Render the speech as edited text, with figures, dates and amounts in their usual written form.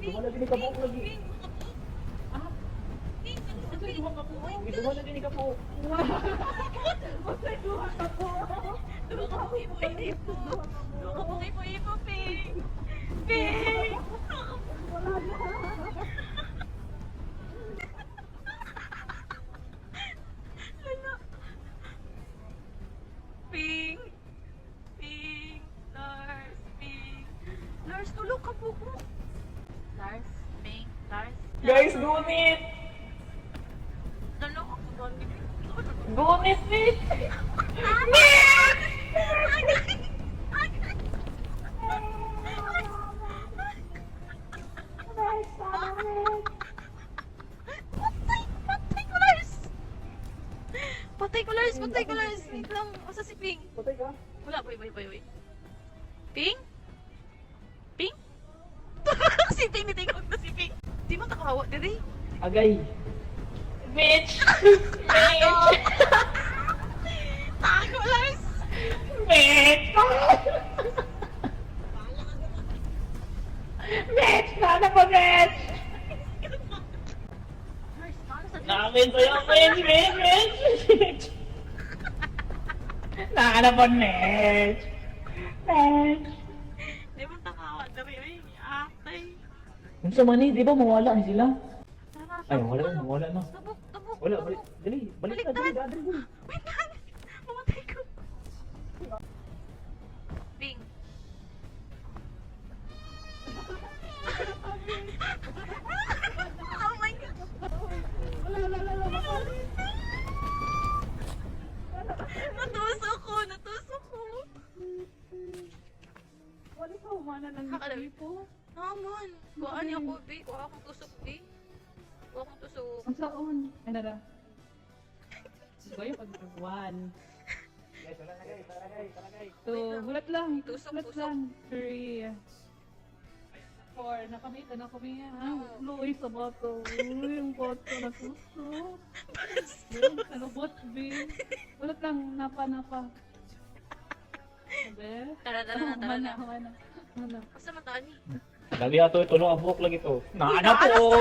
Duha lagi ni kabuok lagi. Ah, duha ka po. Duha lagi ni kabuok. Basta duha ka po. Duha ka pong ipo-ipo. Duha ka pong ipo-ipo, Ping. Ping! Wala na. Lala. Ping! Ping! Lars! Ping! Lars, tulog ka po ko. Lars? Ping? Lars? Guys, gunit! Lala, ako ba ni Ping? Gunit, Pit! Patay ko, Lars! Patay ko, Lars! Patay ko, Lars! Wait lang, asa si Ping? Patay ka? Wala, boy. Ping? Ping? Si Ping, nitingog na si Ping. Di mo takawa, diri? Agay. Bitch! Tago! Tago, Lars! Bitch! Bitch! Sana pa, bitch! Lars, paano sa Namin sa'yo, bitch! Bitch! Nakana pa, bitch! Bitch! Di mo takawa, diri, ay, atay. Kung sa mani, di ba mawala na sila? Tara, Ay, mawala na. Tabok. Wala, balik. Dali, balik na, dali, dali, dali. Wait lang! Mamatay ko. Ping. Oh my God! Natusok ko. Wala ka humana ng Kakalabi. ipo. Naman. Kuhaan niya ako, be. Kuha akong tusok, be. Kuha akong tusok. Ang saon. Ay, nara. Ito yung pag-1. Guys, wala na guys, talagay. Two, bulat lang. Tusok, Bulat tusok. lang. 3. 4. Nakamita na kami yan. Luoy sa bato. Uy, yung bato na tusok. Ano bot, B? Bulat lang. Napa. Sabi? Tara na. Mana. Basta mataan ni. Dali ato, ito no, abok lagi to. Naana po!